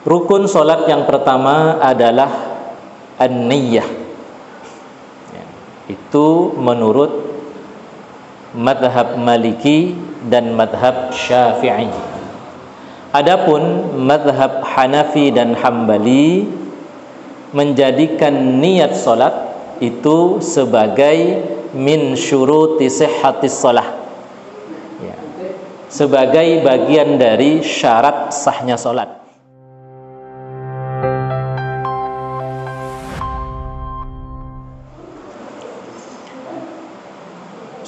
Rukun solat yang pertama adalah an-niyyah. Ya, itu menurut madhab Maliki dan madhab Syafi'i. Adapun madhab Hanafi dan Hambali menjadikan niat solat itu sebagai min syuruti sihhatis shalah, ya, sebagai bagian dari syarat sahnya solat.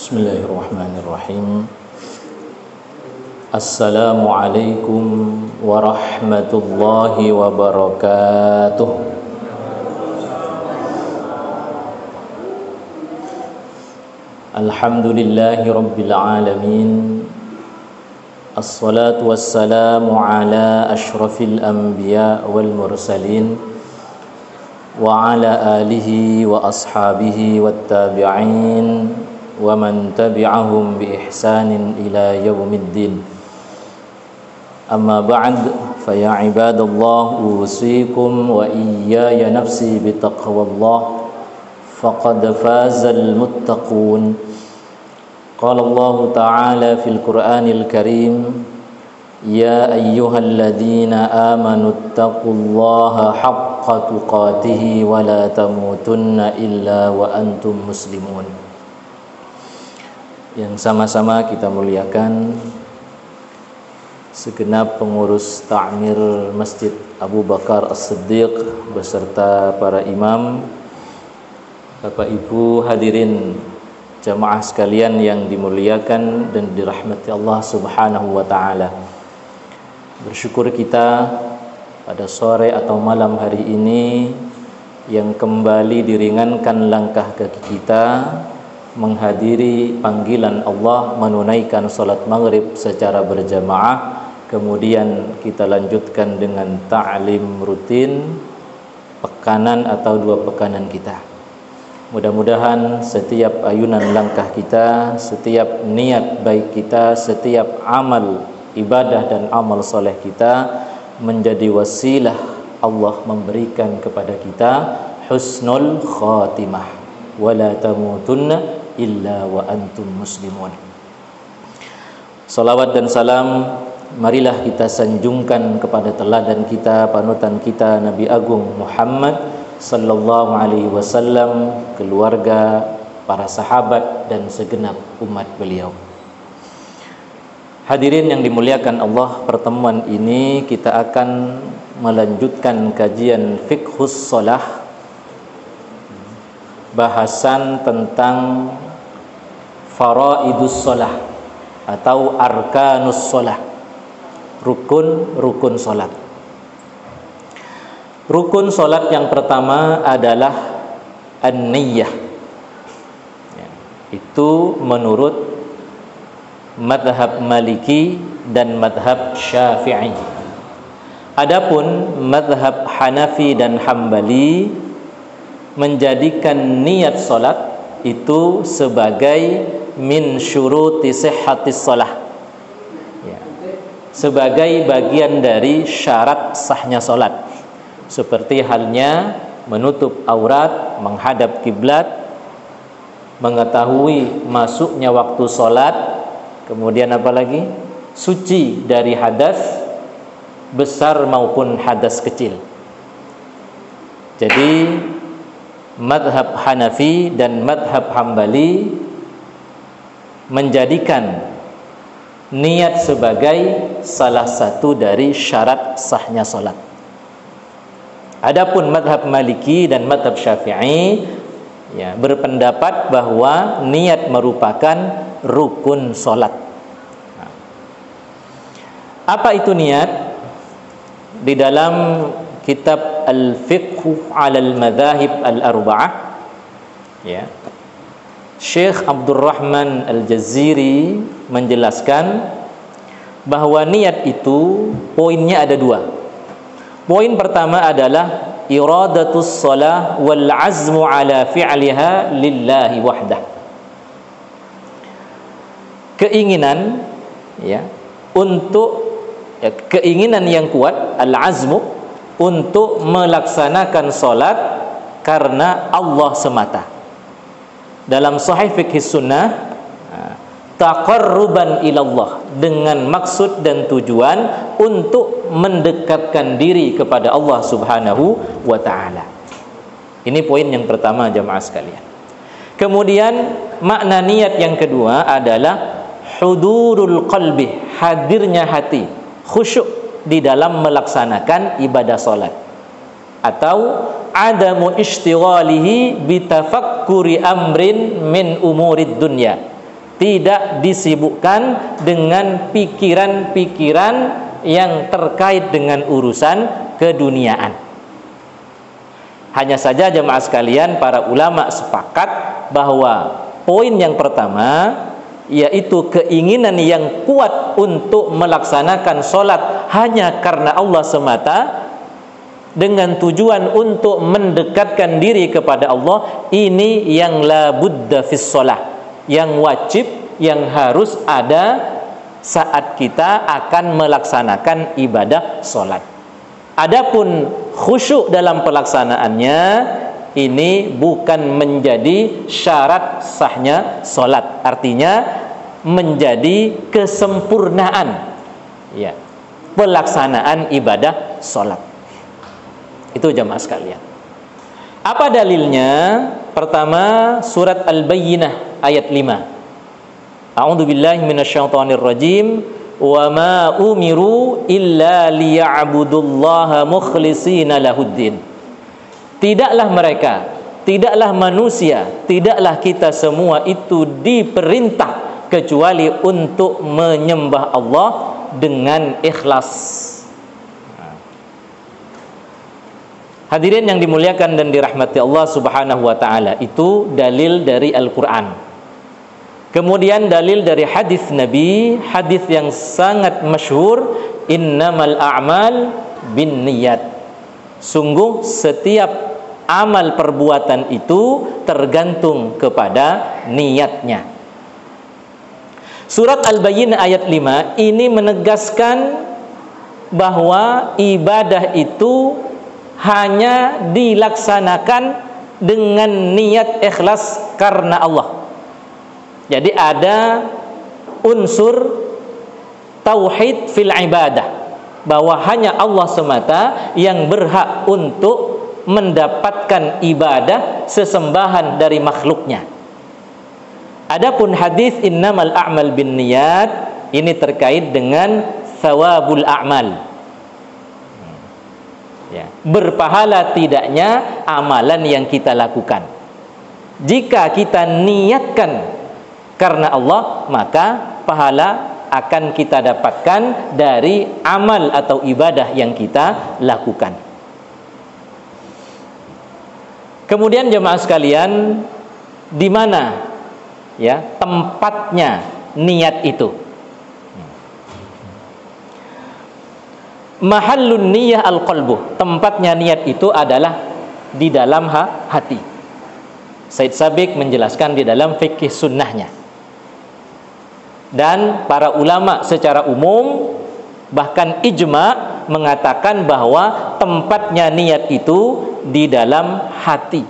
Bismillahirrahmanirrahim. Assalamualaikum warahmatullahi wabarakatuh. Alhamdulillahi rabbil alamin. Assalatu wassalamu ala ashrafil anbiya wal mursalin wa ala alihi wa ashabihi wat tabi'in wa man tabi'ahum bi ihsanin ila yaumiddin. Amma ba'd, fa ya ibadallah, usikum wa iyaya nafsi bi taqwallah, faqad fazal muttaqun. Qala Allah ta'ala fil Qur'anil Karim, ya ayyuhalladzina amanu taqullaha haqqa tuqatih wa la tamutunna illa wa antum muslimun. Yang sama-sama kita muliakan segenap pengurus ta'mir Masjid Abu Bakar As-Siddiq beserta para imam, Bapak Ibu hadirin jamaah sekalian yang dimuliakan dan dirahmati Allah Subhanahu wa taala. Bersyukur kita pada sore atau malam hari ini yang kembali diringankan langkah kaki kita menghadiri panggilan Allah menunaikan salat maghrib secara berjamaah. Kemudian kita lanjutkan dengan ta'lim rutin pekanan atau 2 pekanan kita. Mudah-mudahan setiap ayunan langkah kita, setiap niat baik kita, setiap amal ibadah dan amal soleh kita menjadi wasilah Allah memberikan kepada kita husnul khatimah, wala tamutunna illa wa antum muslimun. Salawat dan salam marilah kita sanjungkan kepada teladan kita, panutan kita, Nabi Agung Muhammad sallallahu alaihi wasallam, keluarga, para sahabat dan segenap umat beliau. Hadirin yang dimuliakan Allah, pertemuan ini kita akan melanjutkan kajian fiqhus shalah, bahasan tentang faraidus shalah atau arkanus shalah, rukun salat. Rukun salat yang pertama adalah an-niyyah. Ya, itu menurut madhab Maliki dan madhab Syafi'i. Adapun madhab Hanafi dan Hambali menjadikan niat salat itu sebagai min syuruti sihhatis shalah, ya, sebagai bagian dari syarat sahnya salat. Seperti halnya menutup aurat, menghadap kiblat, mengetahui masuknya waktu salat, kemudian apa lagi? Suci dari hadas besar maupun hadas kecil. Jadi madhab Hanafi dan madhab Hambali menjadikan niat sebagai salah satu dari syarat sahnya salat. Adapun madhab Maliki dan madhab Syafi'i, ya, berpendapat bahwa niat merupakan rukun salat. Apa itu niat? Di dalam kitab Al-Fiqh 'alal Madzahib Al-Arba'ah, ya, Syekh Abdurrahman Al-Jaziri menjelaskan bahwa niat itu poinnya ada 2. Poin pertama adalah iradatus shalah wal azmu ala fi'liha lillahi wahdah. Keinginan, ya, untuk, ya, keinginan yang kuat, al azmu untuk melaksanakan solat karena Allah semata. Dalam Sahih Fiqh Sunnah, taqarruban ilallah, dengan maksud dan tujuan untuk mendekatkan diri kepada Allah Subhanahu wa ta'ala. Ini poin yang pertama jamaah sekalian. Kemudian makna niat yang kedua adalah hudurul qalbi, hadirnya hati, khusyuk di dalam melaksanakan ibadah salat, atau adamu ishtighalihi bitafakkuri amrin min umurid dunya, tidak disibukkan dengan pikiran-pikiran yang terkait dengan urusan keduniaan. Hanya saja jemaah sekalian, para ulama sepakat bahwa poin yang pertama, yaitu keinginan yang kuat untuk melaksanakan sholat hanya karena Allah semata, dengan tujuan untuk mendekatkan diri kepada Allah, ini yang la budda fis sholah, yang wajib, yang harus ada saat kita akan melaksanakan ibadah sholat. Adapun khusyuk dalam pelaksanaannya, ini bukan menjadi syarat sahnya sholat. Artinya menjadi kesempurnaan ya, pelaksanaan ibadah sholat. Itu jamaah sekalian. Apa dalilnya? Pertama, surat Al-Bayyinah ayat 5. A'udzubillahi minasyaitonir rajim. Wa ma umiru illa liya'budullaha mukhlishina lahuddin. Tidaklah mereka, tidaklah manusia, tidaklah kita semua itu diperintah kecuali untuk menyembah Allah dengan ikhlas. Hadirin yang dimuliakan dan dirahmati Allah Subhanahu wa ta'ala, itu dalil dari Al-Quran. Kemudian dalil dari hadis Nabi, hadis yang sangat masyhur, innamal a'mal bin niyat. Sungguh setiap amal perbuatan itu tergantung kepada niatnya. Surat Al-Bayyinah ayat 5 ini menegaskan bahwa ibadah itu hanya dilaksanakan dengan niat ikhlas karena Allah. Jadi ada unsur tauhid fil ibadah, bahwa hanya Allah semata yang berhak untuk mendapatkan ibadah sesembahan dari makhluknya. Adapun hadis innamal a'mal bin niyat, ini terkait dengan thawabul a'mal. Ya, berpahala tidaknya amalan yang kita lakukan. Jika kita niatkan karena Allah, maka pahala akan kita dapatkan dari amal atau ibadah yang kita lakukan. Kemudian jemaah sekalian, di mana ya tempatnya niat itu? Mahallun niyah al-qalbu, tempatnya niat itu adalah di dalam hati. Said Sabiq menjelaskan di dalam fikih sunnahnya. Dan para ulama secara umum, bahkan ijma, mengatakan bahwa tempatnya niat itu di dalam hati.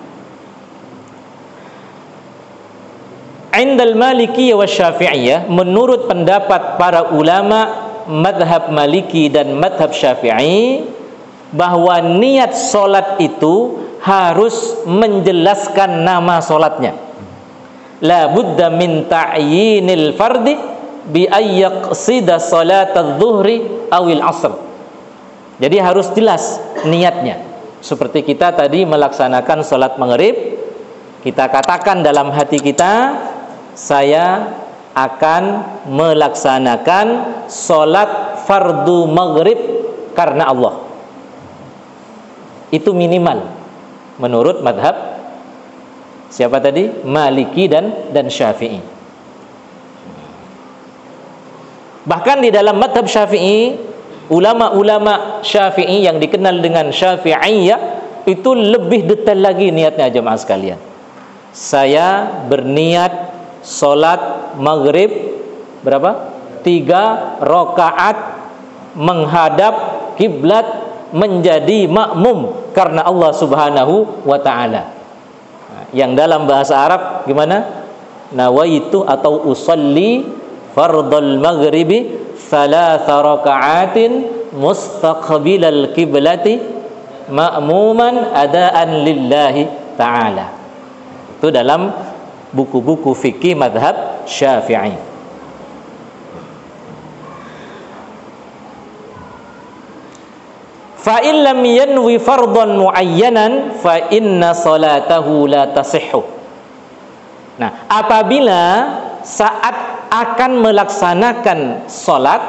Indal Malikiyah wa Syafi'iyah, menurut pendapat para ulama madhab Maliki dan madhab Syafi'i, bahwa niat solat itu harus menjelaskan nama solatnya. La budda min ta'yinil fardi bi ayyaqsida salatal dhuhri awil asr. Jadi harus jelas niatnya. Seperti kita tadi melaksanakan solat maghrib, kita katakan dalam hati kita, saya akan melaksanakan solat fardu maghrib karena Allah. Itu minimal menurut madhab siapa tadi? Maliki dan Syafi'i. Bahkan di dalam madhab Syafi'i, ulama-ulama Syafi'i yang dikenal dengan Syafi'iyah itu lebih detail lagi niatnya jemaah sekalian. Saya berniat solat maghrib berapa? 3 rakaat menghadap kiblat menjadi makmum karena Allah Subhanahu wa taala. Yang dalam bahasa Arab gimana? Nawaitu atau usalli fardhal maghribi thalatha raka'atin mustaqbilal qiblati ma'muman adaan lillahi ta'ala. Itu dalam buku-buku fikih mazhab Syafi'i. Fa in lam yanwi fardhan muayyanan fa inna salatahu la tasihhu. Nah, apabila saat akan melaksanakan salat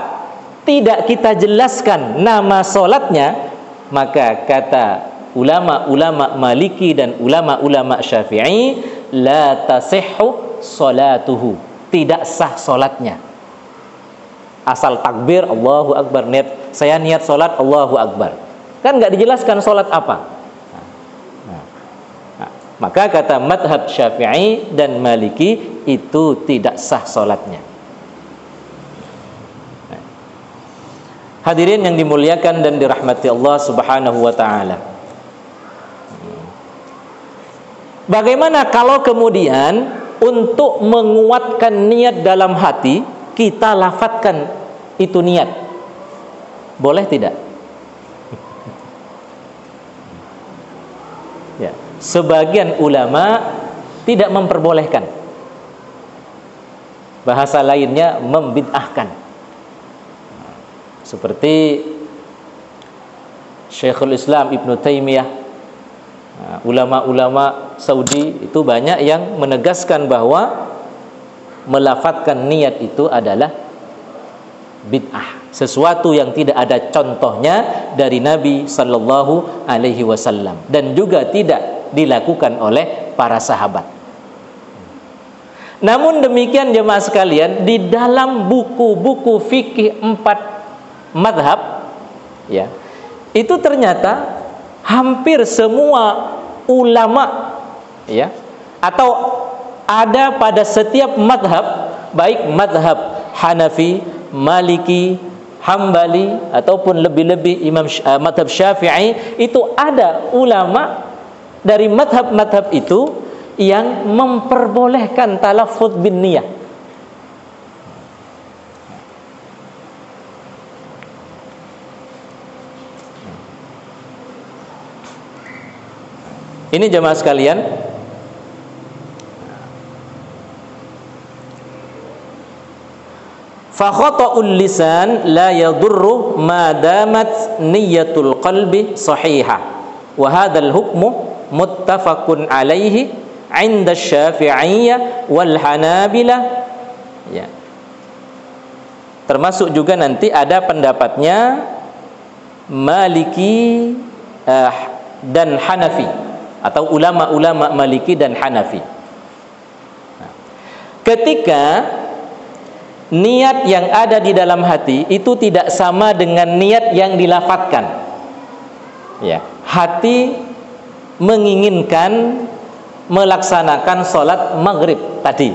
tidak kita jelaskan nama salatnya, maka kata ulama-ulama Maliki dan ulama-ulama Syafi'i, la tasihhu salatuhu, tidak sah salatnya. Asal takbir Allahu Akbar, saya niat salat Allahu Akbar, kan nggak dijelaskan salat apa. Maka kata madhab Syafi'i dan Maliki, itu tidak sah salatnya. Hadirin yang dimuliakan dan dirahmati Allah Subhanahu wa taala. Bagaimana kalau kemudian untuk menguatkan niat dalam hati kita lafadzkan itu niat? Boleh tidak? Ya, sebagian ulama tidak memperbolehkan. Bahasa lainnya membid'ahkan. Seperti Syekhul Islam Ibnu Taimiyah, ulama-ulama Saudi itu banyak yang menegaskan bahwa melafadzkan niat itu adalah bid'ah, sesuatu yang tidak ada contohnya dari Nabi Sallallahu Alaihi Wasallam dan juga tidak dilakukan oleh para sahabat. Namun demikian jemaah sekalian, di dalam buku-buku fikih 4 madhab, ya, itu ternyata hampir semua ulama, ya, atau ada pada setiap madhab, baik madhab Hanafi, Maliki, Hambali, ataupun lebih-lebih madhab Syafi'i, itu ada ulama dari madhab-madhab itu yang memperbolehkan talaffuz bin niyah. Ini jemaah sekalian, fa khata'ul lisan la yadurru ma damat niyyatul qalbi sahihah, wa hadzal hukmu muttafaqun alaihi 'inda Syafi'iyyah wal Hanabilah, ya. Termasuk juga nanti ada pendapatnya Maliki dan Hanafi, atau ulama-ulama Maliki dan Hanafi. Nah, ketika niat yang ada di dalam hati itu tidak sama dengan niat yang dilafadzkan, ya, hati menginginkan melaksanakan sholat maghrib tadi,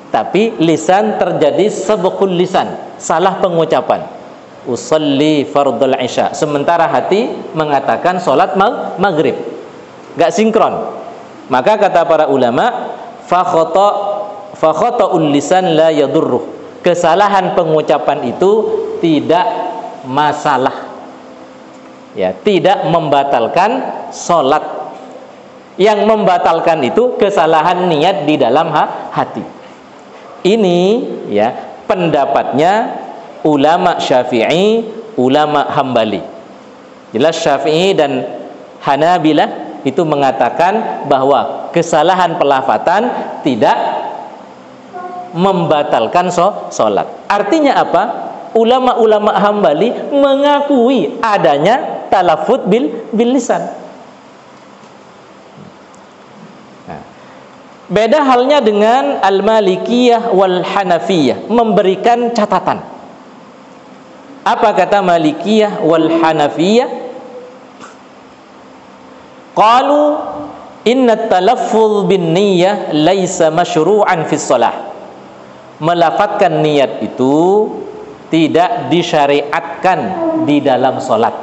tapi lisan terjadi sabqul lisan, salah pengucapan, usalli fardhul isya, sementara hati mengatakan sholat maghrib, gak sinkron. Maka kata para ulama, fa khata'ul lisan la yadurruh, kesalahan pengucapan itu tidak masalah, ya, tidak membatalkan sholat. Yang membatalkan itu kesalahan niat di dalam hati. Ini, ya, pendapatnya ulama Syafi'i, ulama Hambali. Jelas Syafi'i dan Hanabilah itu mengatakan bahwa kesalahan pelafatan tidak membatalkan sholat. Artinya apa? Ulama-ulama Hambali mengakui adanya talaffuz bil lisan. Beda halnya dengan Al-Malikiyah wal Hanafiyah, memberikan catatan. Apa kata Malikiyah wal Hanafiyah? Qalu inna talaffuz bin niyyah laisa masyru'an fi shalah. Melafadzkan niat itu tidak disyariatkan di dalam salat.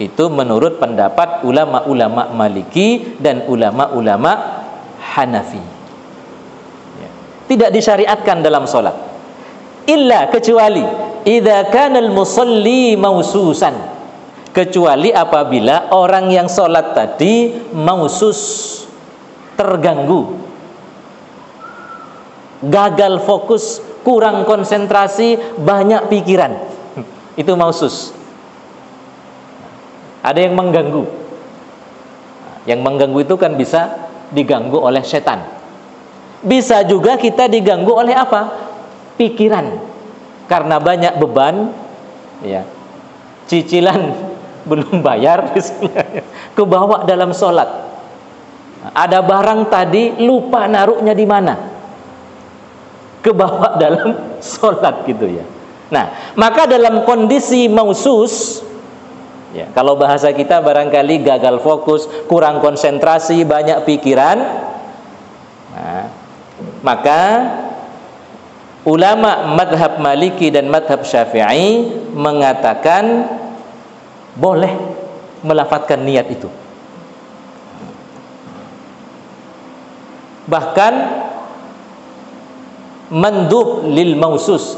Itu menurut pendapat ulama-ulama Maliki dan ulama-ulama Hanafi. Ya. Tidak disyariatkan dalam sholat. Illa, kecuali idza kana al-musalli maususan, kecuali apabila orang yang sholat tadi mausus, terganggu, gagal fokus, kurang konsentrasi, banyak pikiran. Itu mausus. Ada yang mengganggu. Yang mengganggu itu kan bisa diganggu oleh setan. Bisa juga kita diganggu oleh apa? Pikiran. Karena banyak beban, ya, cicilan belum bayar, kebawa dalam sholat. Ada barang tadi lupa naruhnya di mana, kebawa dalam sholat gitu ya. Nah, maka dalam kondisi mausus, ya, kalau bahasa kita barangkali gagal fokus, kurang konsentrasi, banyak pikiran, nah, maka ulama madhab Maliki dan madhab Syafi'i mengatakan boleh melafadzkan niat itu. Bahkan mandub lil mausus,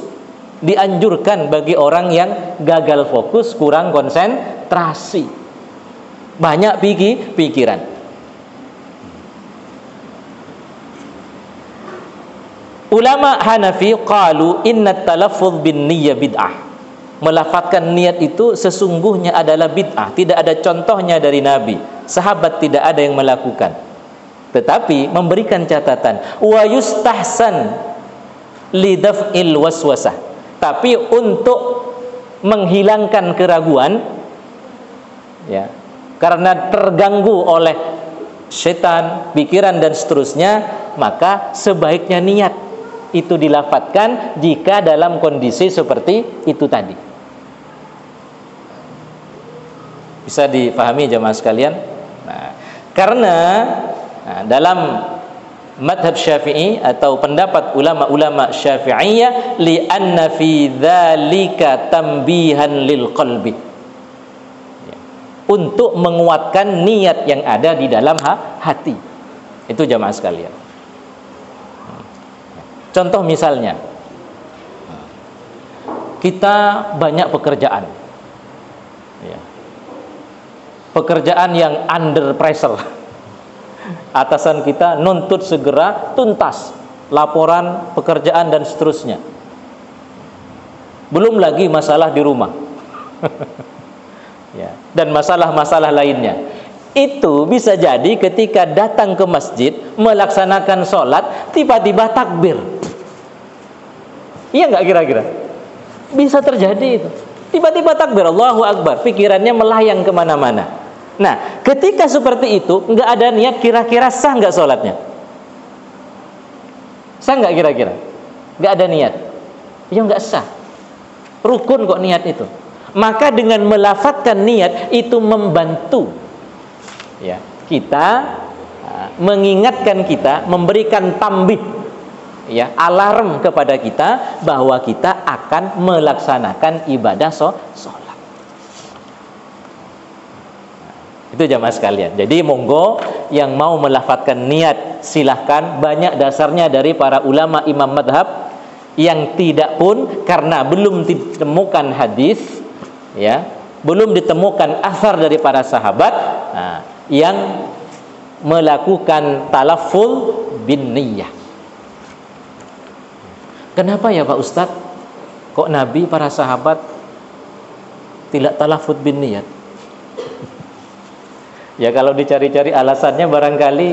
dianjurkan bagi orang yang gagal fokus, kurang konsentrasi, banyak pikiran. Ulama Hanafi qalu inna talaffuz bin niyyah bid'ah. Melafadzkan niat itu sesungguhnya adalah bid'ah. Tidak ada contohnya dari Nabi, sahabat tidak ada yang melakukan. Tetapi memberikan catatan, wa yustahsan lidaf'il waswasah. Tapi untuk menghilangkan keraguan, ya, karena terganggu oleh setan, pikiran dan seterusnya, maka sebaiknya niat itu dilafadzkan jika dalam kondisi seperti itu tadi. Bisa dipahami jemaah sekalian? Nah, karena dalam madhab Syafi'i atau pendapat ulama-ulama Syafi'iyah, li'anna fi dzalika tambihan lil qalbi, untuk menguatkan niat yang ada di dalam hati. Itu jemaah sekalian. Contoh misalnya, kita banyak pekerjaan, ya, pekerjaan yang under pressure. Atasan kita nuntut segera tuntas laporan pekerjaan dan seterusnya. Belum lagi masalah di rumah, ya, dan masalah-masalah lainnya. Itu bisa jadi ketika datang ke masjid melaksanakan sholat, tiba-tiba takbir. Iya nggak kira-kira? Bisa terjadi itu. Tiba-tiba takbir, Allahu Akbar, pikirannya melayang kemana-mana. Nah, ketika seperti itu, nggak ada niat, kira-kira sah nggak sholatnya? Sah nggak kira-kira? Nggak ada niat, ya nggak sah. Rukun kok niat itu. Maka dengan melafadzkan niat itu membantu, ya, kita, mengingatkan kita, memberikan tambih, ya, alarm kepada kita bahwa kita akan melaksanakan ibadah sholat. Itu jamaah sekalian. Jadi monggo yang mau melafadzkan niat silahkan, banyak dasarnya dari para ulama imam madhab. Yang tidak pun, karena belum ditemukan hadis, ya, belum ditemukan asar dari para sahabat, yang melakukan talaffuz bin niyyah. Kenapa ya Pak Ustadz? Kok Nabi, para sahabat tidak talaffuz bin niyyah? Ya kalau dicari-cari alasannya, barangkali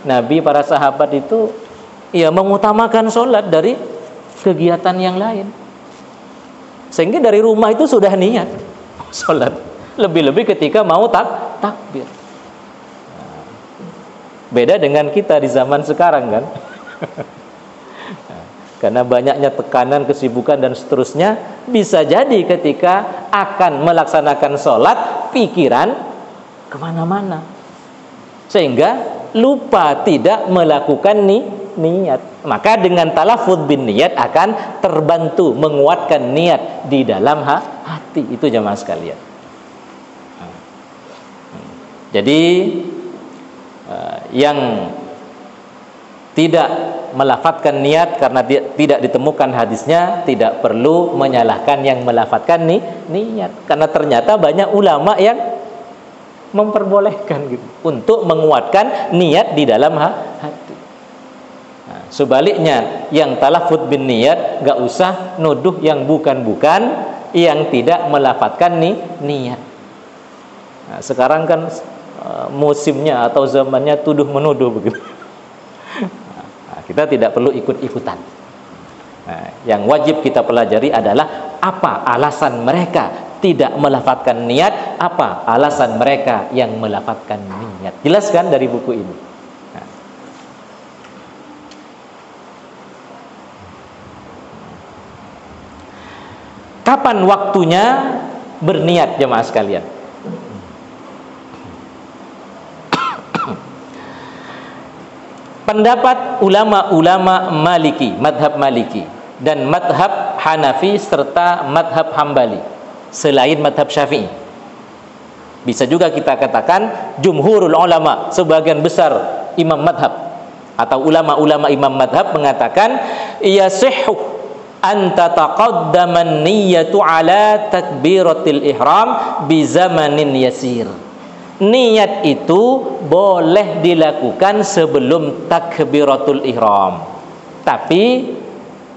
Nabi, para sahabat itu ya mengutamakan sholat dari kegiatan yang lain, sehingga dari rumah itu sudah niat sholat. Lebih-lebih ketika mau takbir. Beda dengan kita di zaman sekarang kan. Karena banyaknya tekanan, kesibukan dan seterusnya, bisa jadi ketika akan melaksanakan sholat, pikiran kemana-mana, sehingga lupa tidak melakukan niat. Maka dengan talaffuz bin niat akan terbantu menguatkan niat di dalam hati. Itu jamaah sekalian. Jadi yang tidak melafadzkan niat karena tidak ditemukan hadisnya, tidak perlu menyalahkan yang melafadzkan niat, karena ternyata banyak ulama yang memperbolehkan gitu, untuk menguatkan niat di dalam hati. Nah, sebaliknya yang talaffuz bin niat gak usah nuduh yang bukan-bukan, yang tidak melafadzkan niat. Nah, sekarang kan musimnya atau zamannya tuduh menuduh begitu. Nah, kita tidak perlu ikut-ikutan. Nah, yang wajib kita pelajari adalah apa alasan mereka tidak melafadzkan niat, apa alasan mereka yang melafadzkan niat. Jelaskan dari buku ini. Nah. Kapan waktunya berniat jemaah sekalian? Pendapat ulama-ulama Maliki, madhab Maliki, dan madhab Hanafi serta madhab Hambali, selain madhab Syafi'i. Bisa juga kita katakan jumhurul ulama, sebagian besar imam madhab atau ulama-ulama imam madhab mengatakan yasihhu an tataqaddama an-niyyatu ala takbiratil ihram bi zamanin yasir. Niat itu boleh dilakukan sebelum takbiratul ihram, tapi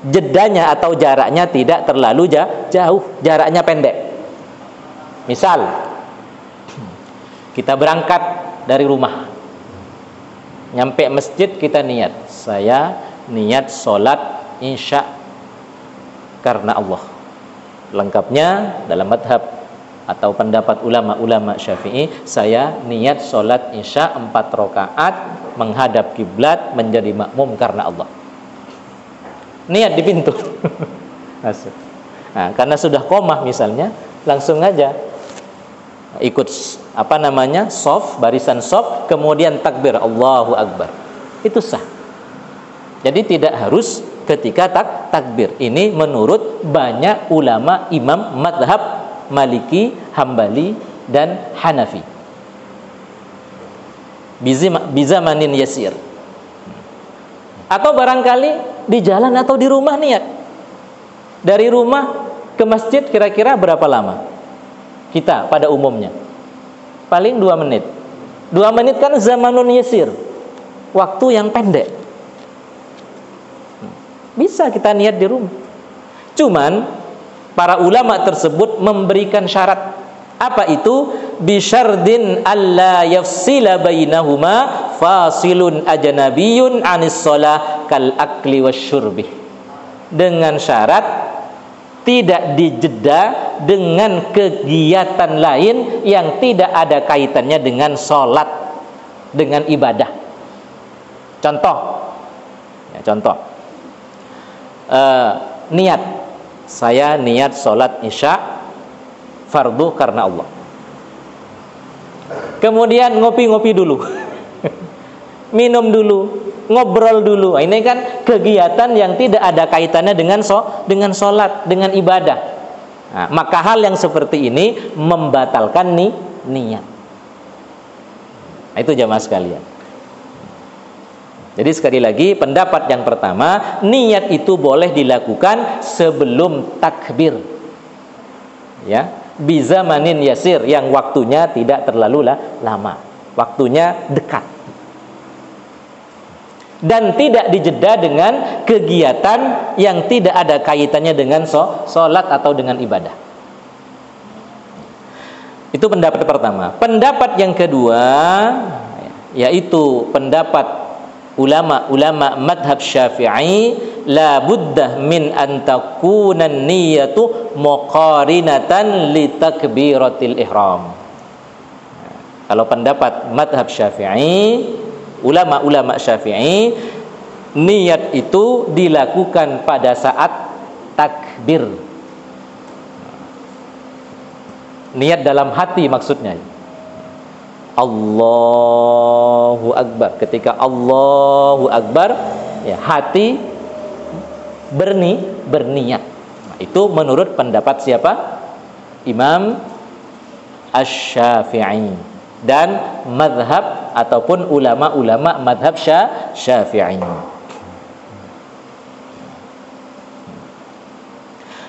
jedanya atau jaraknya tidak terlalu jauh, jaraknya pendek. Misal kita berangkat dari rumah, nyampe masjid kita niat, saya niat sholat isya karena Allah. Lengkapnya dalam madhab atau pendapat ulama-ulama Syafi'i, saya niat sholat isya 4 rakaat menghadap kiblat menjadi makmum karena Allah. Niat di pintu. Nah, karena sudah qomah misalnya, langsung aja ikut shaf, barisan shaf, kemudian takbir Allahu Akbar. Itu sah. Jadi tidak harus ketika takbir. Ini menurut banyak ulama imam madhab Maliki, Hambali, dan Hanafi. Bizamanin yasir. Atau barangkali di jalan atau di rumah niat. Dari rumah ke masjid kira-kira berapa lama? Kita pada umumnya paling 2 menit. 2 menit kan zamanun yasir, waktu yang pendek. Bisa kita niat di rumah. Cuman para ulama tersebut memberikan syarat. Apa itu? Bisyardin alla yafsila bainahuma fasilun ajnabiyyun anis shalah kal akli wasyurbi. Dengan syarat tidak dijeda dengan kegiatan lain yang tidak ada kaitannya dengan sholat, dengan ibadah. Contoh, niat, saya niat sholat isya fardu karena Allah. Kemudian ngopi-ngopi dulu, minum dulu, ngobrol dulu. Ini kan kegiatan yang tidak ada kaitannya dengan sholat, dengan ibadah. Nah, maka hal yang seperti ini membatalkan niat. Nah, itu jamaah sekalian. Jadi sekali lagi, pendapat yang pertama, niat itu boleh dilakukan sebelum takbir. Ya, bizamanin yasir, yang waktunya tidak terlalu lama, waktunya dekat. Dan tidak dijeda dengan kegiatan yang tidak ada kaitannya dengan sholat atau dengan ibadah. Itu pendapat pertama. Pendapat yang kedua, yaitu pendapat ulama madhab Syafi'i, la buddah min an takuna niyatu muqarinatan li takbiratil ihram. Kalau pendapat madhab Syafi'i, ulama-ulama Syafi'i, niat itu dilakukan pada saat takbir. Niat dalam hati maksudnya. Allahu Akbar. Ketika Allahu Akbar, ya, hati berniat. Nah, itu menurut pendapat siapa? Imam Asy-Syafi'i. dan madhab ataupun ulama-ulama madhab Syafi'i.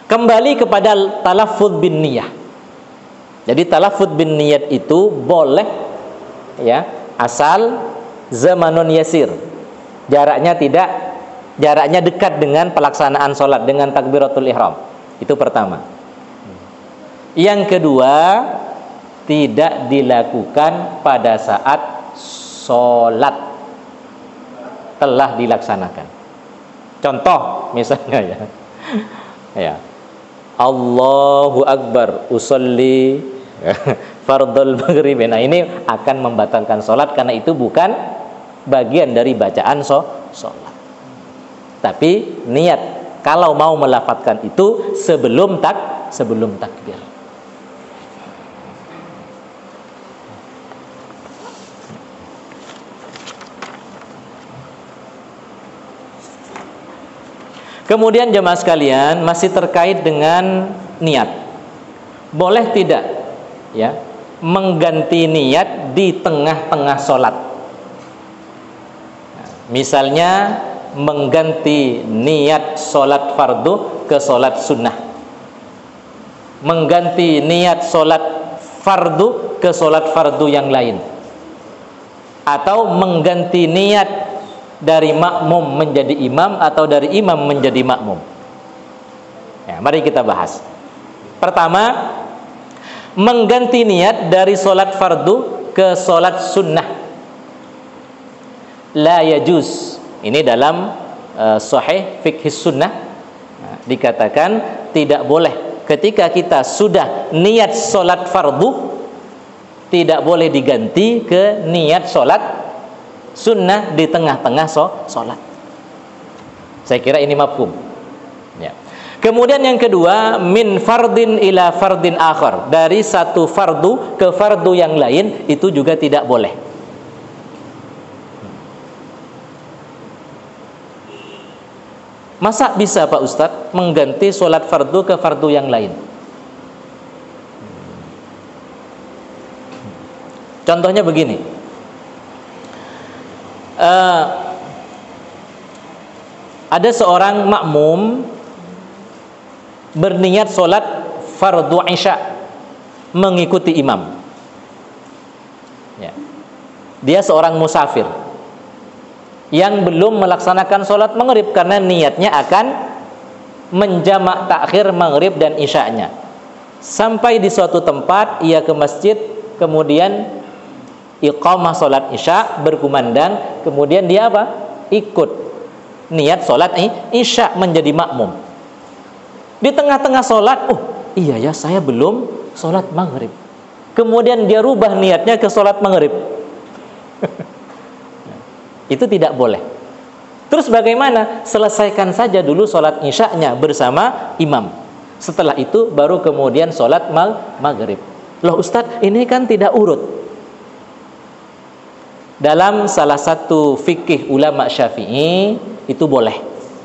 Kembali kepada talaffuz bin niyah. Jadi talaffuz bin niyat itu boleh ya, asal zamanun yasir. Jaraknya dekat dengan pelaksanaan sholat dengan takbiratul ihram. Itu pertama. Yang kedua, tidak dilakukan pada saat sholat telah dilaksanakan. Contoh misalnya ya, Allahu Akbar usolli fardul maghrib. Nah, ini akan membatalkan sholat karena itu bukan bagian dari bacaan sholat. Tapi niat kalau mau melafadzkan itu sebelum takbir. Kemudian jemaah sekalian, masih terkait dengan niat. Boleh tidak ya mengganti niat di tengah-tengah sholat? Nah, misalnya mengganti niat sholat fardu ke sholat sunnah, mengganti niat sholat fardu ke sholat fardu yang lain, atau mengganti niat dari makmum menjadi imam atau dari imam menjadi makmum. Ya, mari kita bahas. Pertama, mengganti niat dari sholat fardu ke sholat sunnah. La yajuz. Ini dalam sahih fikih sunnah dikatakan tidak boleh ketika kita sudah niat sholat fardu, tidak boleh diganti ke niat sholat sunnah di tengah-tengah sholat. Saya kira ini mafhum ya. Kemudian yang kedua, min fardin ila fardin akhar, dari satu fardu ke fardu yang lain, itu juga tidak boleh. Masa bisa Pak Ustadz mengganti sholat fardu ke fardu yang lain? Contohnya begini, ada seorang makmum berniat sholat fardu isya mengikuti imam ya. Dia seorang musafir yang belum melaksanakan sholat maghrib karena niatnya akan menjamak takhir maghrib dan isya'nya. Sampai di suatu tempat ia ke masjid, kemudian iqamah sholat isya berkumandang, kemudian dia apa? Ikut niat sholat isya menjadi makmum. Di tengah-tengah sholat, oh iya ya, saya belum sholat maghrib. Kemudian dia rubah niatnya ke sholat maghrib. Itu tidak boleh. Terus bagaimana? Selesaikan saja dulu sholat isya'nya bersama imam. Setelah itu baru kemudian sholat maghrib. Loh Ustadz, ini kan tidak urut. Dalam salah satu fikih ulama Syafi'i itu boleh,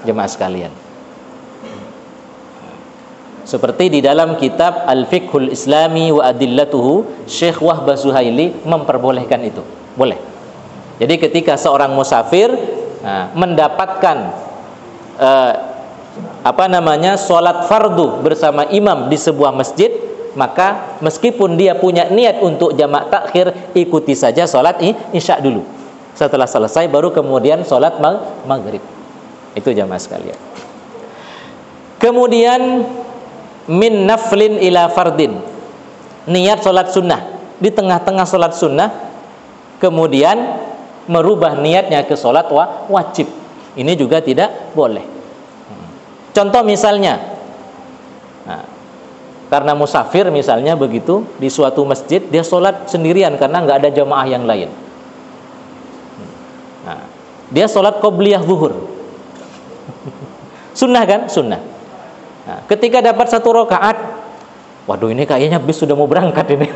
jemaah sekalian. Seperti di dalam kitab Al-Fiqhul Islami wa Adillatuhu, Syekh Wahbah Zuhaili memperbolehkan itu. Boleh. Jadi ketika seorang musafir mendapatkan sholat fardu bersama imam di sebuah masjid, maka meskipun dia punya niat untuk jamak takhir, ikuti saja sholat isya dulu. Setelah selesai baru kemudian sholat maghrib. Itu jamaah sekalian. Kemudian min naflin ila fardin, niat sholat sunnah di tengah-tengah sholat sunnah, kemudian merubah niatnya ke sholat wajib. Ini juga tidak boleh. Contoh misalnya, karena musafir misalnya begitu, di suatu masjid dia sholat sendirian karena nggak ada jamaah yang lain. Dia sholat qobliyah zuhur. Sunnah kan? Sunnah. Ketika dapat satu rakaat, waduh ini kayaknya bis sudah mau berangkat ini.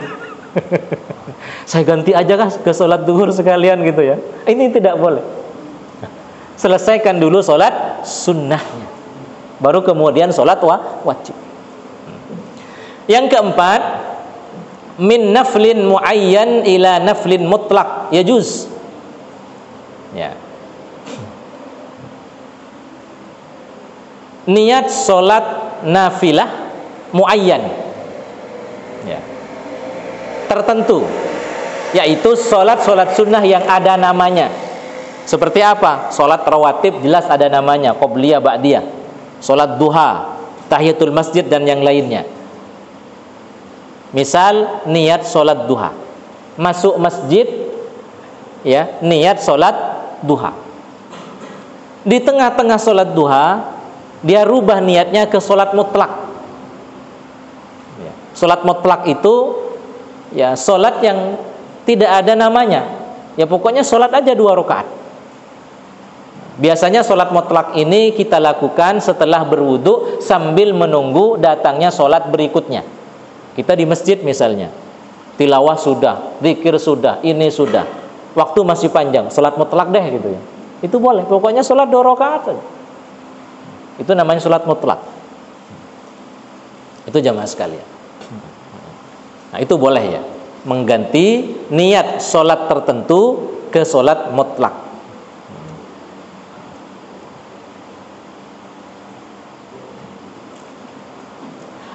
Saya ganti aja kah ke sholat zuhur sekalian gitu ya. Ini tidak boleh. Selesaikan dulu sholat sunnahnya, baru kemudian sholat wajib. Yang keempat, min naflin muayyan ila naflin mutlaq yajuz. Ya. Niat sholat nafilah muayyan, ya, tertentu, yaitu sholat sunnah yang ada namanya. Seperti apa? Sholat rawatib jelas ada namanya, qobliyah, ba'diyah, sholat duha, tahiyatul masjid dan yang lainnya. Misal niat sholat duha, masuk masjid, ya, niat sholat duha. Di tengah-tengah sholat duha dia rubah niatnya ke sholat mutlak. Sholat mutlak itu ya sholat yang tidak ada namanya. Ya pokoknya sholat aja 2 rakaat. Biasanya sholat mutlak ini kita lakukan setelah berwudu sambil menunggu datangnya sholat berikutnya. Kita di masjid misalnya, tilawah sudah, zikir sudah, ini sudah, waktu masih panjang, sholat mutlak deh gitu ya. Itu boleh, pokoknya sholat 2 rakaat aja. Itu namanya sholat mutlak. Itu jamaah sekalian. Nah itu boleh ya, mengganti niat sholat tertentu ke sholat mutlak.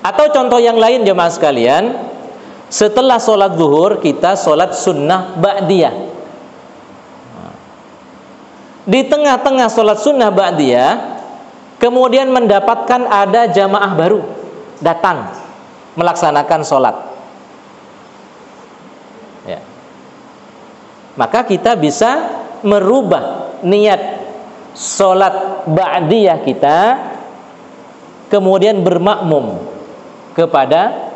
Atau contoh yang lain jamaah sekalian, setelah sholat zuhur kita sholat sunnah ba'diyah. Di tengah-tengah sholat sunnah ba'diyah kemudian mendapatkan ada jamaah baru datang melaksanakan sholat, ya. Maka kita bisa merubah niat sholat ba'diyah kita, kemudian bermakmum kepada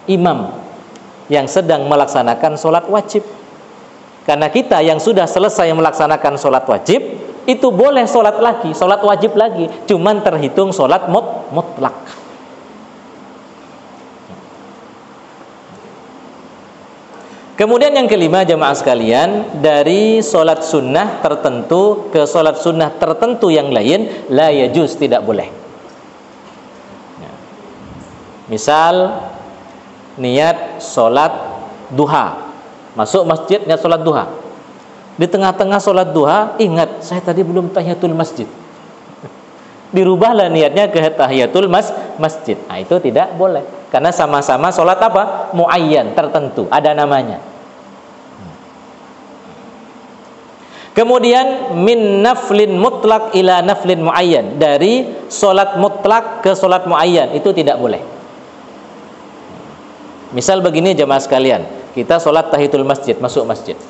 imam yang sedang melaksanakan sholat wajib. Karena kita yang sudah selesai melaksanakan sholat wajib itu boleh sholat lagi, sholat wajib lagi, cuman terhitung sholat mutlak. Kemudian yang kelima jamaah sekalian, dari sholat sunnah tertentu ke sholat sunnah tertentu yang lain, la yajuz, tidak boleh. Misal niat sholat duha, masuk masjid niat sholat duha, di tengah-tengah sholat duha ingat saya tadi belum tahiyatul masjid, dirubahlah niatnya ke tahiyatul masjid. Nah itu tidak boleh, karena sama-sama sholat apa? Muayyan, tertentu, ada namanya. Kemudian min naflin mutlak ila naflin muayyan, dari sholat mutlak ke sholat muayyan, itu tidak boleh. Misal begini jamaah sekalian, kita sholat tahiyatul masjid, masuk masjid,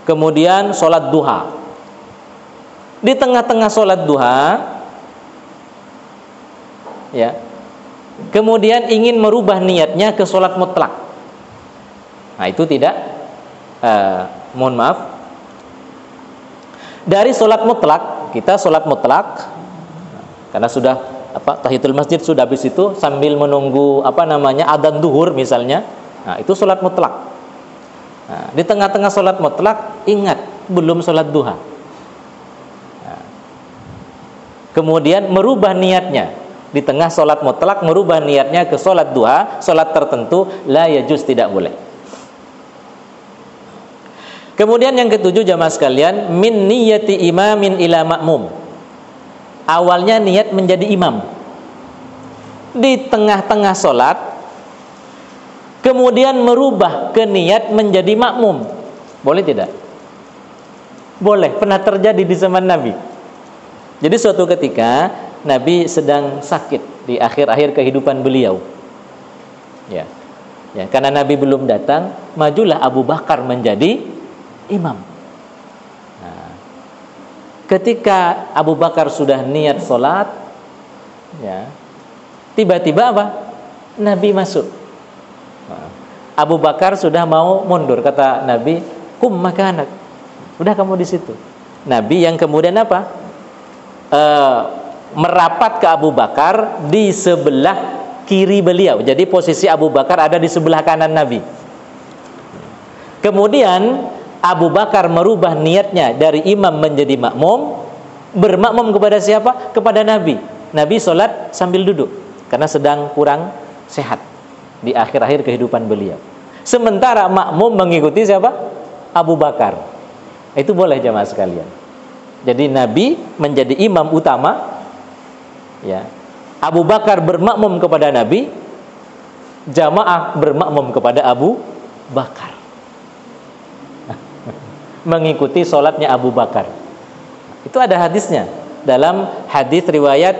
kemudian sholat duha. Di tengah-tengah sholat duha, ya, kemudian ingin merubah niatnya ke sholat mutlak. Nah itu tidak, mohon maaf, dari sholat mutlak, kita sholat mutlak karena sudah tahiyatul masjid sudah, habis itu sambil menunggu adzan duhur misalnya. Nah itu sholat mutlak. Nah, di tengah-tengah sholat mutlak ingat belum sholat duha. Nah, kemudian merubah niatnya di tengah sholat mutlak, merubah niatnya ke sholat duha, sholat tertentu, la yajuz, tidak boleh. Kemudian yang ketujuh jamaah sekalian, min niyati imamin ila makmum. Awalnya niat menjadi imam, di tengah-tengah sholat kemudian merubah ke niat menjadi makmum. Boleh tidak? Boleh, pernah terjadi di zaman Nabi. Jadi suatu ketika Nabi sedang sakit di akhir-akhir kehidupan beliau, ya, karena Nabi belum datang, majulah Abu Bakar menjadi imam. Ketika Abu Bakar sudah niat sholat, ya, tiba-tiba apa? Nabi masuk. Abu Bakar sudah mau mundur, kata Nabi, kum makanak, udah kamu di situ. Nabi yang kemudian apa? Merapat ke Abu Bakar di sebelah kiri beliau. Jadi posisi Abu Bakar ada di sebelah kanan Nabi. Kemudian Abu Bakar merubah niatnya dari imam menjadi makmum, bermakmum kepada siapa? Kepada Nabi. Nabi sholat sambil duduk karena sedang kurang sehat. di akhir-akhir kehidupan beliau. Sementara makmum mengikuti siapa? Abu Bakar. Itu boleh jamaah sekalian. Jadi Nabi menjadi imam utama, ya. Abu Bakar bermakmum kepada Nabi, jamaah bermakmum kepada Abu Bakar. Mengikuti sholatnya Abu Bakar. Itu ada hadisnya dalam hadis riwayat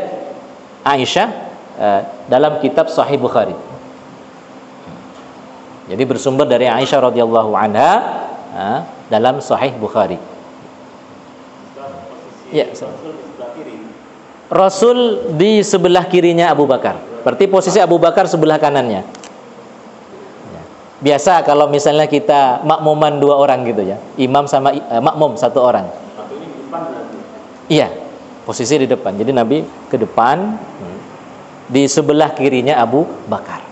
Aisyah dalam kitab Sahih Bukhari. Jadi bersumber dari Aisyah radhiyallahu anha dalam Sahih Bukhari. Ya, Rasul di sebelah kirinya Abu Bakar. Berarti posisi Abu Bakar sebelah kanannya. Biasa kalau misalnya kita makmuman 2 orang gitu ya, imam sama makmum 1 orang. Iya, posisi di depan. Jadi Nabi ke depan, di sebelah kirinya Abu Bakar.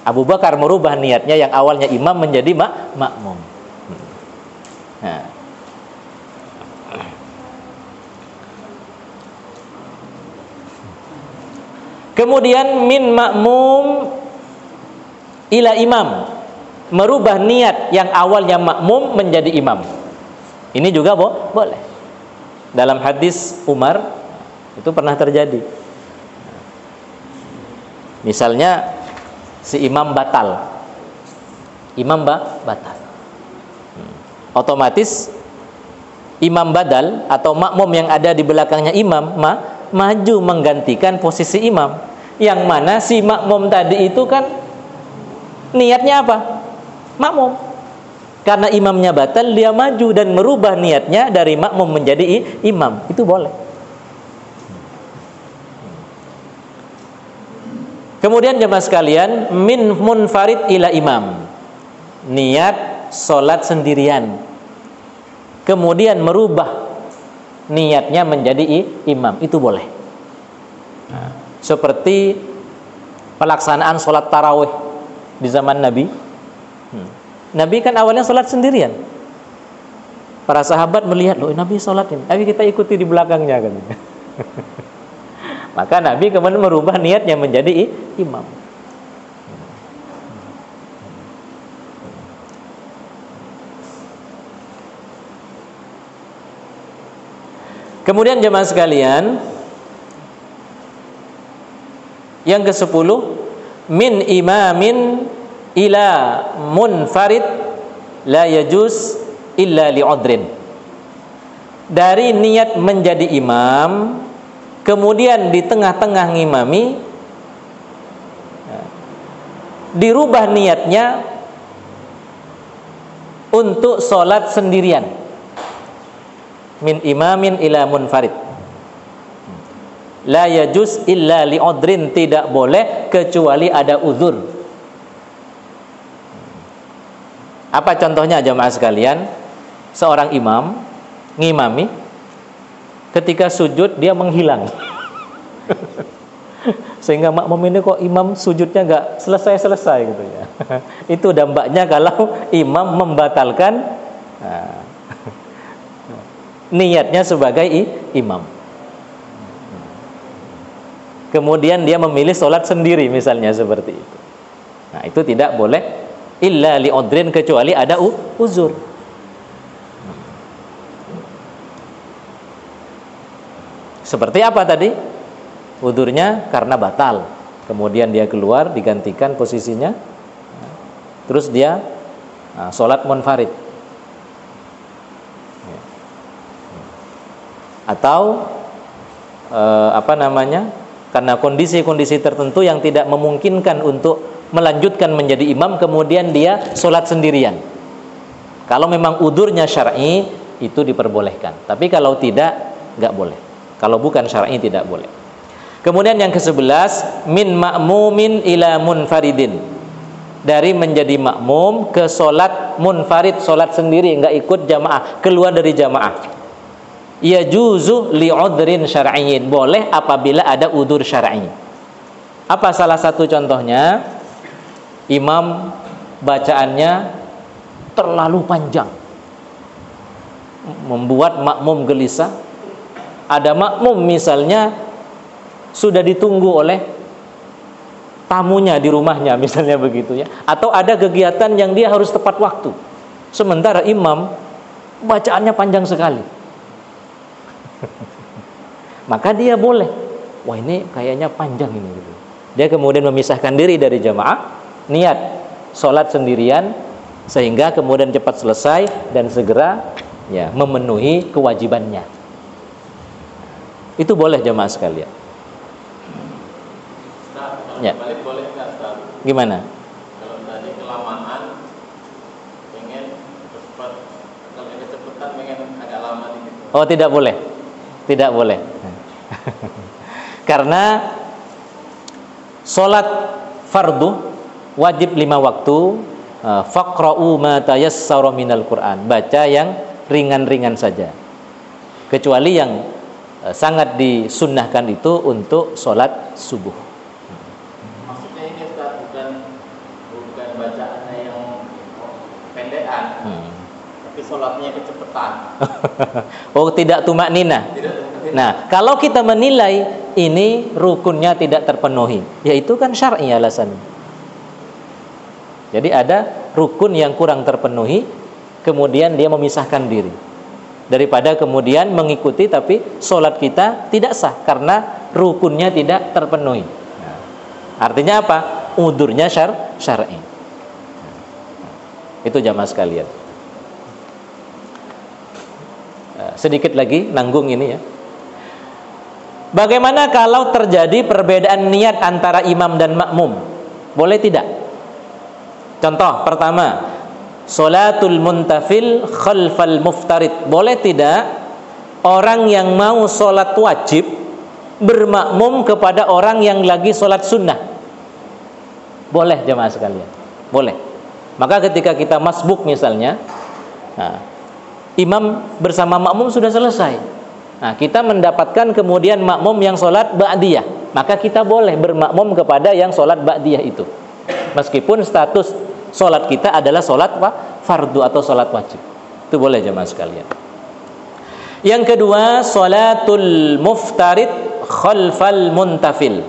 Abu Bakar merubah niatnya yang awalnya imam menjadi makmum. Nah. Kemudian min makmum ila imam, merubah niat yang awalnya makmum menjadi imam. Ini juga boleh. Dalam hadis Umar itu pernah terjadi. Misalnya si imam batal. Imam batal. Otomatis imam badal atau makmum yang ada di belakangnya imam maju menggantikan posisi imam. Yang mana si makmum tadi itu kan niatnya apa? Makmum. Karena imamnya batal, dia maju dan merubah niatnya dari makmum menjadi imam. Itu boleh. Kemudian jemaah sekalian, min munfarid ila imam. Niat sholat sendirian. Kemudian merubah niatnya menjadi imam. Itu boleh. Nah, seperti pelaksanaan sholat tarawih di zaman Nabi. Nabi kan awalnya sholat sendirian. Para sahabat melihat, loh Nabi sholat ini, Nabi kita ikuti di belakangnya kan. Maka Nabi kemudian merubah niatnya menjadi imam. Kemudian jemaah sekalian, yang ke-10, min imamin ila munfarid la yajuz illa li'udrin. Dari niat menjadi imam, kemudian di tengah-tengah ngimami, dirubah niatnya untuk sholat sendirian. Min imamin ila munfarid la yajuz illa li'udrin, tidak boleh kecuali ada uzur. Apa contohnya jemaah sekalian? Seorang imam ngimami, ketika sujud dia menghilang. Sehingga makmum ini kok imam sujudnya nggak selesai gitu ya. Itu dampaknya kalau imam membatalkan niatnya sebagai imam. Kemudian dia memilih sholat sendiri misalnya seperti itu. Nah, itu tidak boleh illa li'udrin, kecuali ada uzur. Seperti apa tadi? Uzurnya karena batal. Kemudian dia keluar, digantikan posisinya. Terus dia sholat munfarid. Atau karena kondisi-kondisi tertentu yang tidak memungkinkan untuk melanjutkan menjadi imam, kemudian dia sholat sendirian. Kalau memang udurnya syar'i, itu diperbolehkan. Tapi kalau tidak, nggak boleh. Kalau bukan syar'i, tidak boleh. Kemudian yang ke-11, min ma'mumin ila munfaridin. Dari menjadi makmum ke sholat munfarid, sholat sendiri, nggak ikut jamaah, keluar dari jamaah. Yajuzu li'udrin syar'iyyin, boleh apabila ada udur syar'i. Apa salah satu contohnya? Imam bacaannya terlalu panjang, membuat makmum gelisah. Ada makmum misalnya sudah ditunggu oleh tamunya di rumahnya misalnya begitu ya, atau ada kegiatan yang dia harus tepat waktu, sementara imam bacaannya panjang sekali. Maka dia boleh, wah ini kayaknya panjang ini gitu. Dia kemudian memisahkan diri dari jamaah, niat sholat sendirian, sehingga kemudian cepat selesai dan segera ya memenuhi kewajibannya. Itu boleh jamaah sekalian. Ya. Boleh nggak, Ustaz? Gimana? Kalau tadi kelamaan, pengen cepat, kalau kecepatan pengen agak lama dikit. Oh, tidak boleh. Tidak boleh. Karena sholat fardu wajib 5 waktu. Faqra'u ma tayassara minal Qur'an. Baca yang ringan-ringan saja. Kecuali yang sangat disunnahkan itu untuk sholat subuh. Maksudnya ini Ustaz, bukan bacaannya yang pendekan, tapi sholatnya kecepatan. Oh, tidak tumak nina. Nah, kalau kita menilai ini rukunnya tidak terpenuhi, yaitu kan syar'i alasannya. Jadi ada rukun yang kurang terpenuhi, kemudian dia memisahkan diri, daripada kemudian mengikuti tapi sholat kita tidak sah karena rukunnya tidak terpenuhi. Nah, artinya apa? Udurnya syar'i. Itu jamaah sekalian. Sedikit lagi nanggung ini ya. Bagaimana kalau terjadi perbedaan niat antara imam dan makmum? Boleh tidak? Contoh pertama, sholatul muntafil khalfal muftarid. Boleh tidak orang yang mau sholat wajib bermakmum kepada orang yang lagi sholat sunnah? Boleh jemaah sekalian, boleh. Maka ketika kita masbuk misalnya, nah, imam bersama makmum sudah selesai. Nah, kita mendapatkan kemudian makmum yang sholat ba'diyah, maka kita boleh bermakmum kepada yang sholat ba'diyah itu, meskipun status sholat kita adalah sholat fardu atau sholat wajib. Itu boleh jemaah sekalian. Yang kedua, sholatul muftarid khalfal muntafil.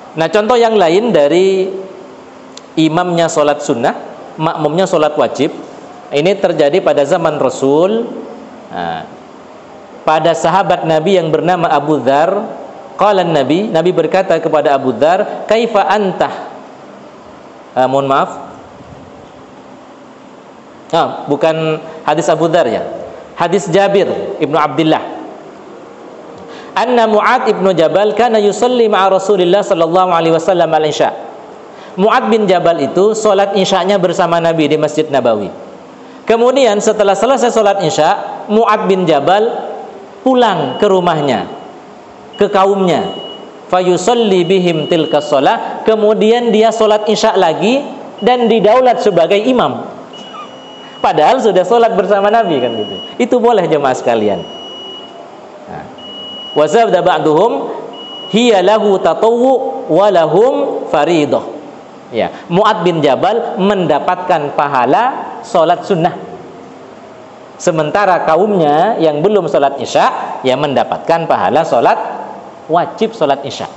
Nah, contoh yang lain dari imamnya sholat sunnah, makmumnya sholat wajib. Ini terjadi pada zaman Rasul. Nah, pada sahabat Nabi yang bernama Abu Dzar, qala Nabi berkata kepada Abu Dzar, kaifa antah? Mohon maaf. Bukan hadis Abu Dzar ya. Hadis Jabir Ibnu Abdullah. Anna Mu'ad ibnu Jabal kana yusalli ma'a Rasulillah sallallahu alaihi wasallam al-isya. Mu'ad bin Jabal itu salat isya'nya bersama Nabi di Masjid Nabawi. Kemudian setelah selesai salat isya', Mu'ad bin Jabal pulang ke rumahnya, ke kaumnya. Fayusalli bihim tilka shalah. Kemudian dia salat isya' lagi dan didaulat sebagai imam. Padahal sudah salat bersama Nabi kan gitu. Itu boleh jemaah sekalian. Wa zabda ba'duhum hiya lahu tatawwu wa lahum fariidah. Ya, Mu'ad bin Jabal mendapatkan pahala salat sunnah, sementara kaumnya yang belum salat isya ya mendapatkan pahala salat wajib salat isya.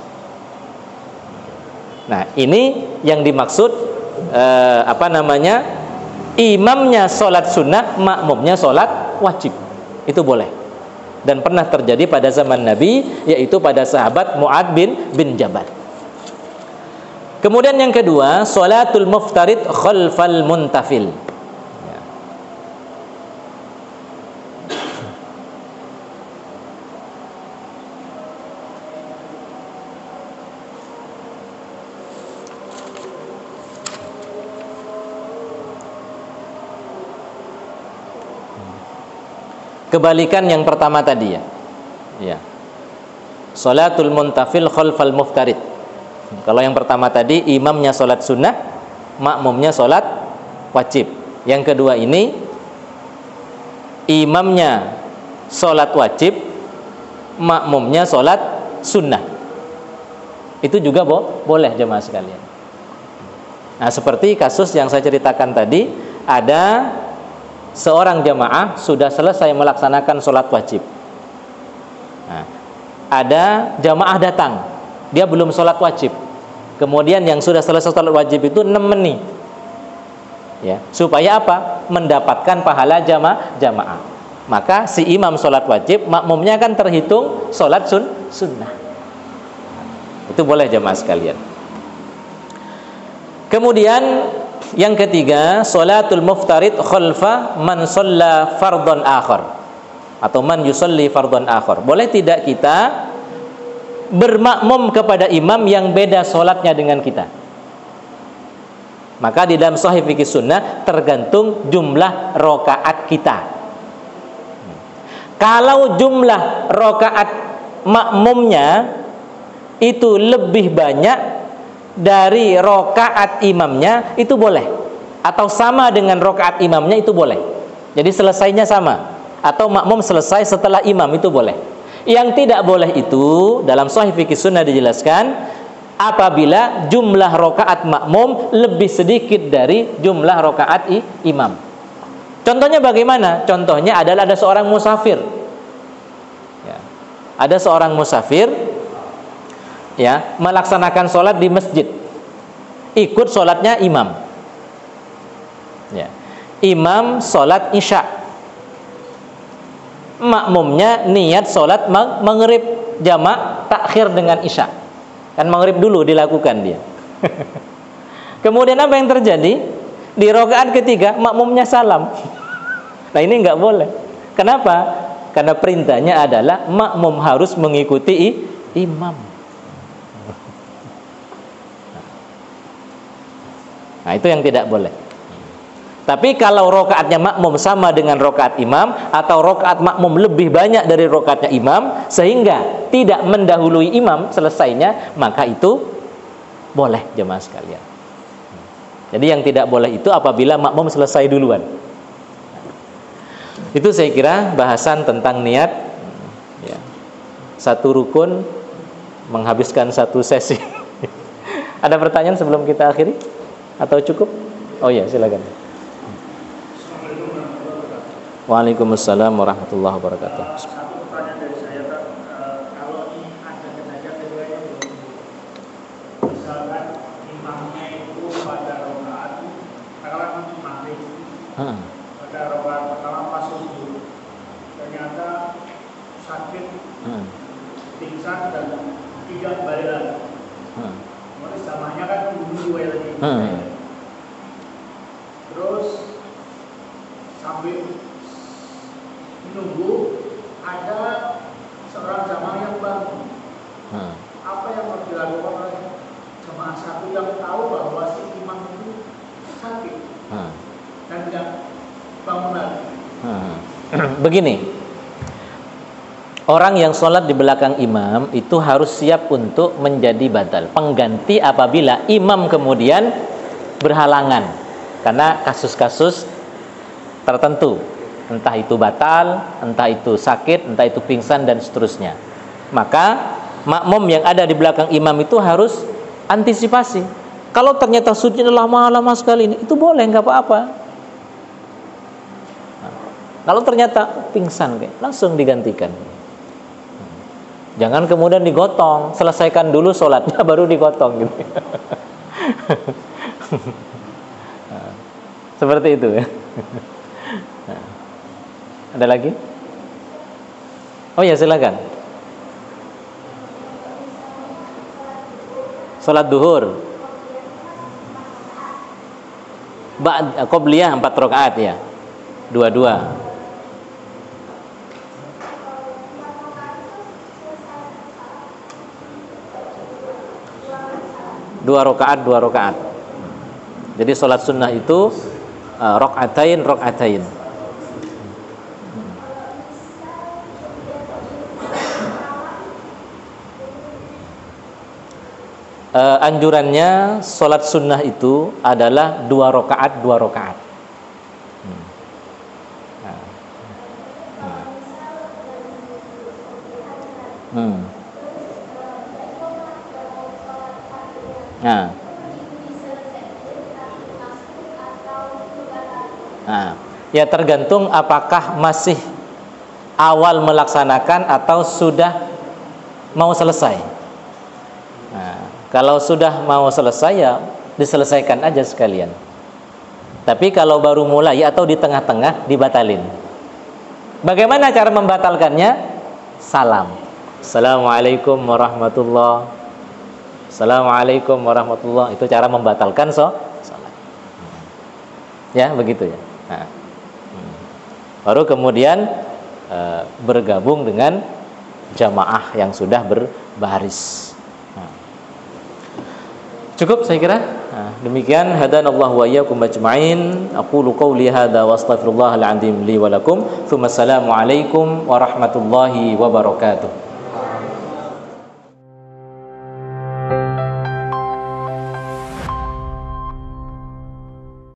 Nah, ini yang dimaksud imamnya salat sunnah, makmumnya salat wajib. Itu boleh. Dan pernah terjadi pada zaman Nabi, yaitu pada sahabat Mu'ad bin Jabal. Kemudian yang kedua, sholatul muftarid khalfal muntafil. Kebalikan yang pertama tadi ya. Ya. Sholatul muntafil khalfal muftarid. Kalau yang pertama tadi imamnya sholat sunnah, makmumnya sholat wajib. Yang kedua ini imamnya sholat wajib, makmumnya sholat sunnah. Itu juga boleh jemaah sekalian. Nah, seperti kasus yang saya ceritakan tadi, ada seorang jamaah sudah selesai melaksanakan sholat wajib. Nah, ada jamaah datang, dia belum sholat wajib. Kemudian yang sudah selesai sholat wajib itu nemeni, ya, supaya apa? Mendapatkan pahala jamaah. Maka si imam sholat wajib, makmumnya kan terhitung sholat sunnah. Itu boleh jamaah sekalian. Kemudian yang ketiga, sholatul muftarid khalfa man shalla fardhon akhar, atau man yusalli fardhon akhar. Boleh tidak kita bermakmum kepada imam yang beda sholatnya dengan kita? Maka di dalam Sahih Fikih Sunnah tergantung jumlah rokaat kita. Kalau jumlah rokaat makmumnya itu lebih banyak dari rokaat imamnya, itu boleh. Atau sama dengan rokaat imamnya, itu boleh. Jadi selesainya sama. Atau makmum selesai setelah imam, itu boleh. Yang tidak boleh itu dalam Sahih Fikih Sunnah dijelaskan apabila jumlah rokaat makmum lebih sedikit dari jumlah rokaat imam. Contohnya bagaimana? Contohnya adalah ada seorang musafir, ya. Ada seorang musafir, ya, melaksanakan sholat di masjid, ikut sholatnya imam, ya. Imam sholat isya, makmumnya niat sholat maghrib, jamak takhir dengan isya. Kan maghrib dulu dilakukan dia. Kemudian apa yang terjadi? Di rakaat ketiga makmumnya salam. Nah, ini nggak boleh. Kenapa? Karena perintahnya adalah makmum harus mengikuti imam. Nah, itu yang tidak boleh. Tapi kalau rokaatnya makmum sama dengan rokaat imam, atau rokaat makmum lebih banyak dari rokaatnya imam, sehingga tidak mendahului imam selesainya, maka itu boleh jemaah sekalian. Jadi yang tidak boleh itu apabila makmum selesai duluan. Itu saya kira bahasan tentang niat, ya. Satu rukun menghabiskan satu sesi. Ada pertanyaan sebelum kita akhiri? Atau cukup? Oh ya, silakan. Waalaikumsalam warahmatullahi wabarakatuh. Satu pertanyaan dari saya, Pak. Kalau ini ada kejadian misalkan imamnya itu pada rakaat, katakanlah maghrib, pada rakaat pertama pas subuh, ternyata sakit, pingsan dan tidak balik lagi. Kemudian samanya kan dua lagi. Terus sambil menunggu ada seorang jamaah yang bangun. Apa yang harus dilakukan oleh jamaah satu yang tahu bahwa si imam itu sakit dan tidak bangun lagi? Begini, orang yang sholat di belakang imam itu harus siap untuk menjadi batal, pengganti apabila imam kemudian berhalangan karena kasus-kasus tertentu, entah itu batal, entah itu sakit, entah itu pingsan dan seterusnya. Maka makmum yang ada di belakang imam itu harus antisipasi. Kalau ternyata sujudnya lama-lama sekali, itu boleh, nggak apa-apa. Kalau ternyata pingsan, langsung digantikan. Jangan kemudian digotong, selesaikan dulu sholatnya baru digotong gitu. Seperti itu ya. Ada lagi? Oh ya, silakan. Salat duhur qobliyah 4 rakaat ya. 2-2. Dua rakaat. Jadi salat sunnah itu rakaatain. Anjurannya sholat sunnah itu adalah 2 rakaat. Ya tergantung apakah masih awal melaksanakan atau sudah mau selesai. Nah, kalau sudah mau selesai ya diselesaikan aja sekalian. Tapi kalau baru mulai atau di tengah-tengah dibatalin. Bagaimana cara membatalkannya? Salam. Assalamualaikum warahmatullahi. Assalamualaikum warahmatullahi. Itu cara membatalkan salat. Ya, begitu ya. Nah. Baru kemudian bergabung dengan jamaah yang sudah berbaris. Cukup saya kira. Demikian hadanallahu wa iyyakum ajma'in. Aqulu qawli hadza wa astaghfirullahal azim li wa lakum. Tsumma assalamu alaikum warahmatullahi wabarakatuh.